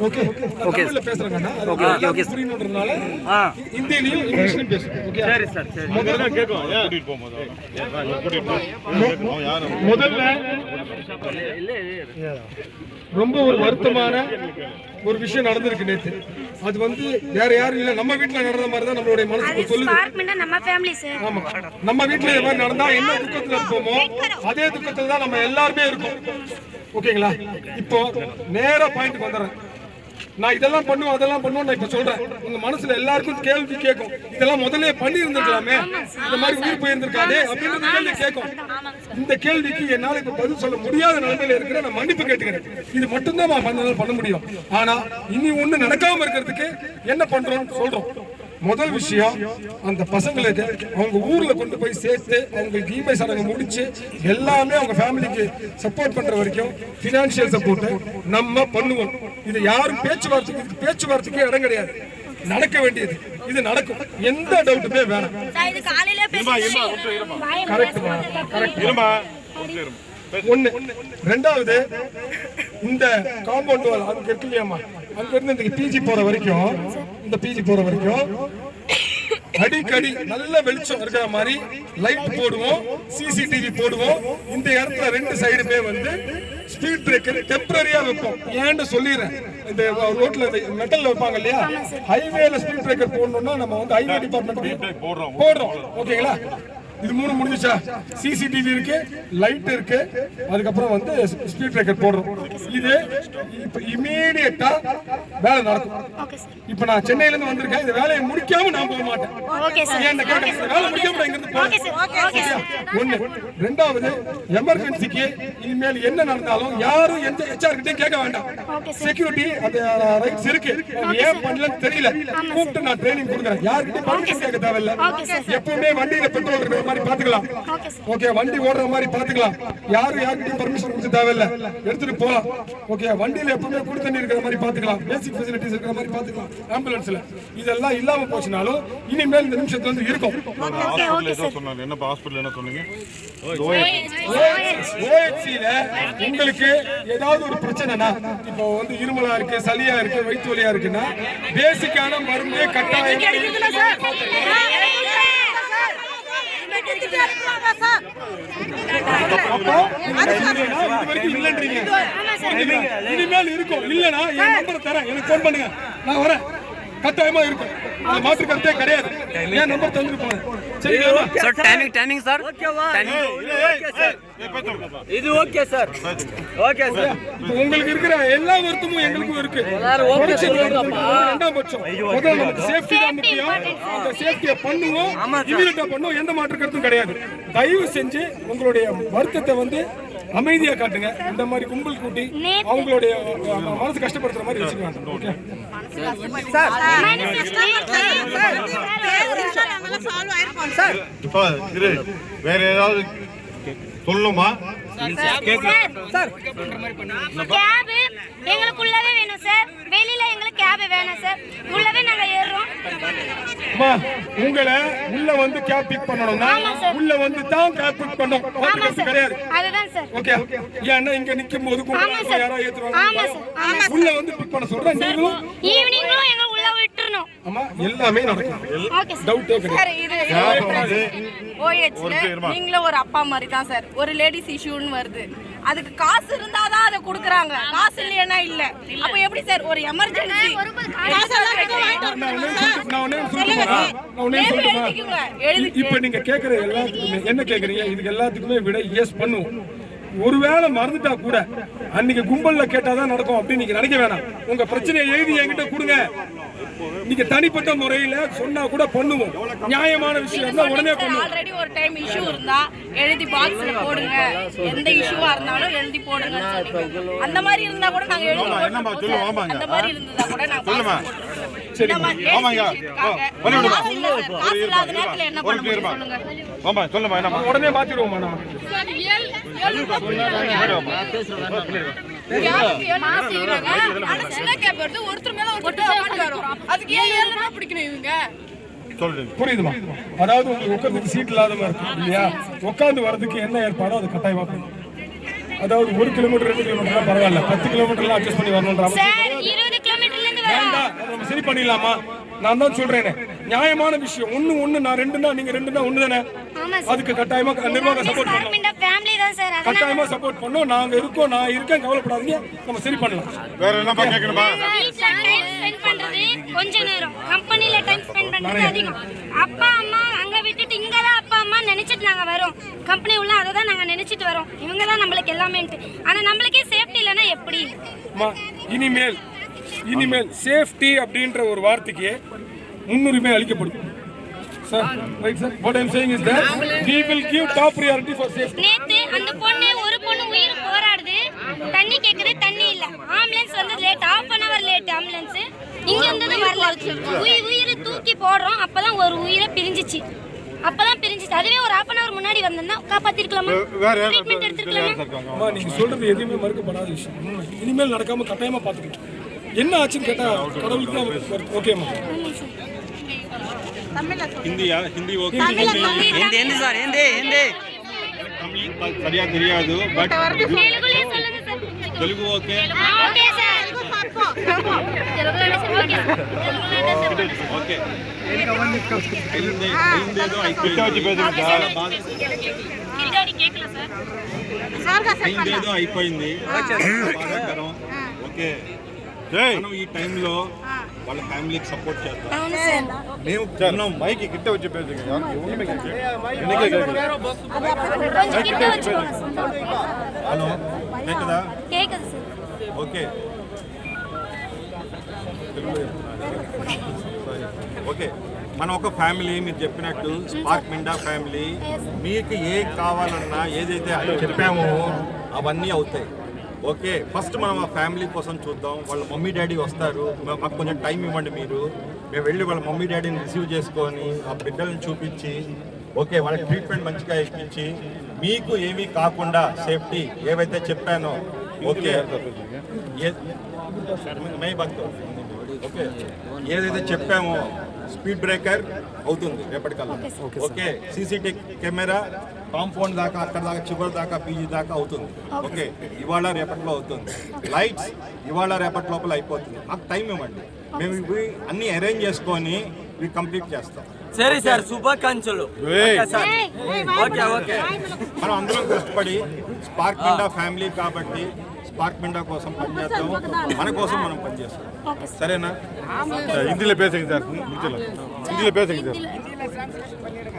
Okay okay பேசுறேங்கண்ணா. Okay புரியணும்ன்றதுனால ஹிந்திலயும் இங்கிலீஷ்லயும் பேசுறேன். ஓகே சரி சார் சரி. முதல்ல கேட்கும் கூட்டிட்டு போகும்போது முதல்ல ரொம்ப ஒரு வருத்தமான ஒரு விஷயம் நடந்திருக்கு நேத்து. அது வந்து வேற யாரும் இல்ல, நம்ம வீட்டுல நடந்த மாதிரி தான் நம்மளுடைய மனசுக்கு சொல்லுது. நம்ம ஃபேமிலி சார். ஆமா, நம்ம வீட்டுல இந்த மாதிரி நடந்தா என்ன துக்கத்துல இருப்போமோ அதே துக்கத்துல தான் நம்ம எல்லாருமே இருக்கோம். ஓகேங்களா? இப்போ நேரா பாயிண்ட் வந்துடுறேன். நான் இதெல்லாம் பண்ணுவோம் அதெல்லாம் பண்ணுவோம் நான் இப்ப சொல்றேன். உங்க மனசுல எல்லாருக்கும் கேள்வி கேட்கும், இதெல்லாம் முதல்ல பண்ணி இருந்திருக்கலாமே, இந்த மாதிரி உயிர் போயிருந்திருக்காதே அப்படின்ற கேள்வி கேட்கும். இந்த கேள்விக்கு என்னால இப்ப பதில் சொல்ல முடியாத நிலைமையில இருக்கிற நான் மன்னிப்பு கேட்டுக்கிறேன். இது மட்டும்தான் நான் பண்ண முடியும். ஆனா இனி ஒண்ணு நடக்காம இருக்கிறதுக்கு என்ன பண்றோம்னு சொல்றோம். முதல் விஷயம், அந்த பசங்களுக்கு அவங்க ஊர்ல கொண்டு போய் சேர்த்து அவங்களுக்கு ஈமை சடங்கு முடிச்சு எல்லாமே அவங்க ஃபேமிலிக்கு சப்போர்ட் பண்ற வரைக்கும் பினான்சியல் சப்போர்ட் நம்ம பண்ணுவோம். இது யாரும் பேச்சுவார்த்தைக்கு இடம் கிடையாது, நடக்க வேண்டியது இது நடக்கும். எந்த டவுட்டுமே வேணாம். ஒண்ணு. ரெண்டாவது, இந்த காம்பவுண்ட் வால் அங்க இருக்கு இல்லையாமா, அங்க இருந்து இந்த பிஜி போற வரைக்கும் அடிக்கடி நல்ல வெளிச்சம் இருக்கிற மாதிரி லைட் போடுவோம், சிசிடிவி போடுவோம். இந்த இடத்துல ரெண்டு சைடுமே வந்து ஸ்பீட் பிரேக்கர் டெம்பரரியா வைப்போம். ஏன்னு சொல்லிடுறேன், இந்த ரோட்ல மெட்டல்ல வைப்பாங்க இல்லையா, ஹைவேல ஸ்பீட் பிரேக்கர் போடணும்னா நம்ம வந்து ஹைவே டிபார்ட்மெண்ட் போடுறோம். ஓகேங்களா? இது மூணு முடிஞ்சுச்சா? சிசிடிவி இருக்கு, லைட் இருக்கு, அதுக்கப்புறம் வந்து ஸ்பீட் பிரேக்கர் போடுறோம். இது இப்ப இமீடியட்டா வேலை நடக்கும். இப்ப நான் சென்னையில இருந்து வந்திருக்கேன், இந்த வேலையை முடிக்காம நான் போக மாட்டேன். வேலை முடிக்காம நான் இங்கிருந்து போறேன். ஒண்ணு. ரெண்டாவது, எமர்ஜென்சிக்கு இனிமேல் என்ன நடந்தாலும் யாரும் எந்த ஹெச்ஆர் கிட்டையும் கேட்க வேண்டாம். செக்யூரிட்டி அந்த ரைட்ஸ் இருக்கு, ஏன் பண்ணலன்னு தெரியல, கூப்பிட்டு நான் ட்ரைனிங் கொடுக்குறேன். யாருக்கிட்டையும் பர்மிஷன் கேட்க தேவையில்லை. எப்பவுமே வண்டியில பெட்ரோல் இருக்கிற மாதிரி பாத்துக்கலாம். ஓகே, வண்டி ஓடுற மாதிரி பாத்துக்கலாம். யாருக்கிட்டையும் பர்மிஷன் கொடுக்க தேவையில்லை, எடுத்துட்டு போலாம். ஓகே, வண்டியில எப்பவுமே குடி தண்ணி இருக்கிற மாதிரி பாத்துக்கலாம், பேசிக் ஃபெசிலிட்டிஸ் இருக்கிற மாதிரி பாத்துக்கலாம். ஆம்புலன்ஸ்ல இதெல்லாம் இல்லாம போச்சுனாலும் இனிமேல் இந்த நிமிஷத்துல வந்து இருக்கும். ஓஎச்சில உங்களுக்கு ஏதாவது ஒரு பிரச்சனைனா, இப்போ வந்து இருமலா இருக்கு, சளியா இருக்கு, வயிற்று வலியா இருக்குன்னா பேசிக்கான மருந்து கட்டாயம் இனிமேல் இருக்கும். இல்லனா என் நம்பர் தரேன், எனக்கு போன் பண்ணுங்க, நான் வரேன். கட்டாயமா இருக்கும், அது மாற்று கருத்தே கிடையாது. என் நம்பர் தந்துட்டு போறேன். சரிங்களா சார்? Timing sir. இது ஓகே சார். Okay sir. உங்களுக்கு இருக்கிற எல்லா வருத்தமும் எங்களுக்கும் இருக்கு. ரெண்டாம் பட்சம் முதல்ல நமக்கு சேஃப்டி தான் முக்கியம். அந்த சேஃப்டியை பண்ணுவோம், இமீடியட்டா பண்ணுவோம், எந்த மாற்று கருத்தும் கிடையாது. தயவு செஞ்சு உங்களுடைய வருத்தத்தை வந்து அமைதியா காட்டுங்க. இந்த மாதிரி கும்பல் கூட்டி அவங்களுடைய மனசு கஷ்டப்படுத்துற மாதிரி வச்சுக்கலாம். ஓகே வேற ஏதாவது சொல்லுமா? எங்களுக்குள்ளவே வேணும் சார், வெளியில எங்களுக்கு கேப் வேணும் சார், உள்ளவே நாங்க ஏறுறோம். உங்களை உள்ள வந்து கேப் பிக் பண்ணணும்னா உள்ள வந்து தான் கேப் பிக் பண்ணணும், கிடையாது. அதுதான் சார். ஓகே, ஏன்னா இங்க நிக்கும் போது யாரா ஏத்துவாங்க, உள்ள வந்து பிக் பண்ண சொல்றேன். நீங்களும் ஈவினிங்கும் எங்க உள்ள விட்டுறணும். ஆமா, எல்லாமே நடக்கும். டவுட்டே கிடையாது. நீங்களும் ஒரு அப்பா மாதிரி தான் சார். ஒரு லேடிஸ் இஷ்யூன்னு வருது, அதுக்கு காசு இருந்தாதான் அதை கொடுக்குறாங்க, காசு இல்லையா இல்ல. அப்ப எப்படி சார் ஒரு எமர்ஜென்சி இப்ப நீங்க கேக்குற எல்லாத்துக்குமே என்ன கேக்குறீங்க? இதுக்கு எல்லாத்துக்குமே விட எஸ் பண்ணுவோம். ஒருவேளை மறந்துட்டா கூட அன்னைக்கு கும்பல்ல கேட்டாதான் நடக்கும் அப்படின்னு நீங்க நினைக்க வேணாம். உங்க பிரச்சனையை எழுதி என்கிட்ட கொடுங்க, நீங்க தனிப்பட்ட முறையில சொன்னா கூட பண்ணுவோம். நியாயமான விஷயம் தான் உடனே பண்ணுவோம். ஆல்ரெடி ஒரு டைம் இஷ்யூ இருந்தா எழுதி பாக்ஸ்ல போடுங்க, எந்த இஷ்யூவா இருந்தாலும் எழுதி போடுங்க. அந்த மாதிரி இருந்தா கூட நாங்க எழுதி போடுவோம். அந்த மாதிரி இருந்தா கூட நாங்க சொல்லுமா? சரி, ஆமாங்க. காசு இல்லாத நேரத்துல என்ன பண்ணுவோம் சொல்லுங்க. ஆமா, சொல்லுமா. என்ன உடனே மாத்திடுவோமா? நம்ம புரியுதுமா? அதாவது உங்களுக்கு உட்கார்ந்து சீட் இல்லாத மாதிரி இருக்கு இல்லையா, உட்கார்ந்து வர்றதுக்கு என்ன ஏற்பாடோ அது கட்டாயமா பண்ணும். அதாவது 1 கிலோமீட்டர் 2 கிலோமீட்டர்லாம் பரவாயில்ல, 10 கிலோமீட்டர்லாம் அட்ஜஸ்ட் பண்ணி வரணுன்ற அவசியம் சார் 20 கிலோமீட்டர்ல இருந்து வரோம். வேண்டாம். அதை நம்ம சரி பண்ணிடலாமா? நான் தான் சொல்றேனே, நியாயமான விஷயம். ஒண்ணு நான் 2னா நீங்க 2னா 1 தானே. ஆமா சார். அதுக்கு கட்டாயமா நிர்வாகம் சப்போர்ட் பண்ணும். டிபார்ட்மெண்ட் ஃபேமிலி தான் சார். அதனால கட்டாயமா சப்போர்ட் பண்ணோம். நாங்க இருக்கோம், நான் இருக்கேன், கவலைப்படாதீங்க. நம்ம சரி பண்ணலாம். வேற என்னப்பா கேட்கணுமா? வீட்ல டைம் ஸ்பெண்ட் பண்றது கொஞ்ச நேரம், கம்பெனில டைம் ஸ்பெண்ட் பண்றது அதிகம். அப்பா அம்மா அங்க விட்டுட்டு இங்க தான் அப்பா அம்மா நினைச்சிட்டு நாங்க வரோம். கம்பெனி உள்ள அதை தான் நாங்க நினைச்சிட்டு வரோம். இவங்க தான் நம்மளுக்கு எல்லாமேன்ட்டு. ஆனா நம்மளுக்கே சேஃப்டி இல்லைன்னா எப்படி? அம்மா, இனிமேல் சேஃப்டி அப்படின்ற ஒரு வார்த்தைக்கு முன்னுரிமை அளிக்கப்படும். Sir, right sir. What I'm saying is that we will give top priority for safety. நேத்து அந்த ஒரு பொண்ணு உயிர் போராடுது, தண்ணி கேக்குது, தண்ணி இல்ல. ஆம்புலன்ஸ் வந்து லேட், 1/2 hour லேட் ஆம்புலன்ஸ். இங்க வந்தது வரல. உயிரை தூக்கி போடுறோம், அப்பதான் ஒரு உயிரை பிரிஞ்சிச்சு. அதுவே ஒரு 1/2 hour முன்னாடி வந்தா காப்பாத்திருக்கலாமா? ட்ரீட்மெண்ட் எடுத்துக்கலாமா? அம்மா, நீங்க சொல்றது எதுவுமே மறுக்கப்படாத விஷயம். இனிமேல் நடக்காம கட்டாயமா பாத்துக்கலாம். என்ன ஆச்சுன்னு கேட்டா கடவுளுக்கு தான் ஓகேம்மா. हिंदी ओके हिंदी सर हिंदी सरिया தெரியாது பட் తెలుగులో சொல்லுங்க sir. Telugu okay okay sir. తెలుగులోనే సార్. ఓకే. తెలుగులోనే సార్. ఓకే ಹಿಂದೇదో ಹಿಂದೇదో అయిపోయింది బాధాకరం. ఓకే మనం ఈ టైంలో వాళ్ళ ఫ్యామిలీకి సపోర్ట్ చేద్దాం. అవును సార్. మేము మనం మైక్ கிட்ட வச்சு பேசுங்க. కొంచెం కింద వచ్చుకోండి సార్. హలో கேக்குதா? கேக்குது சார். ఓకే ఓకే మనం ఒక ఫ్యామిలీ, మీరు చెప్పినట్టు స్పార్క్ మిండా ఫ్యామిలీ. మీకు ఏ కావాలన్నా ఏదైతే చెప్పామో అవన్నీ అవుతాయి. ఓకే, ఫస్ట్ మనం ఆ ఫ్యామిలీ కోసం చూద్దాం. వాళ్ళ మమ్మీ డాడీ వస్తారు, మాకు కొంచెం టైం ఇవ్వండి. మేము వెళ్ళి వాళ్ళ మమ్మీ డాడీని రిసీవ్ చేసుకొని ఆ బిడ్డలను చూపించి ఓకే వాళ్ళకి ట్రీట్మెంట్ మంచిగా ఇప్పించి మీకు ఏమీ కాకుండా సేఫ్టీ ఏవైతే చెప్పానో ఓకే మే భక్తు ఓకే ఏదైతే చెప్పామో స్పీడ్ బ్రేకర్ అవుతుంది రేపటికల్లా. ఓకే, సీసీటీవీ కెమెరా కాంపౌండ్ దాకా, అక్కడ దాకా, చివరి దాకా, పీజీ దాకా అవుతుంది. ఓకే, ఇవాళ రేపట్లో అవుతుంది. లైట్స్ ఇవాళ రేపటి లోపల అయిపోతుంది. మాకు టైం ఇవ్వండి, మేము ఇవి అన్ని అరేంజ్ చేసుకొని ఇవి కంప్లీట్ చేస్తాం. సరే సార్, శుభాకాంక్షలు. ఓకే ఓకే మనం అందరం కష్టపడి స్పార్క్ మిండా ఫ్యామిలీ కాబట్టి స్పార్క్ మిండా కోసం పనిచేస్తాం, మన కోసం మనం పనిచేస్తాం. సరేనా? हिंदी में பேசுங்க சார்.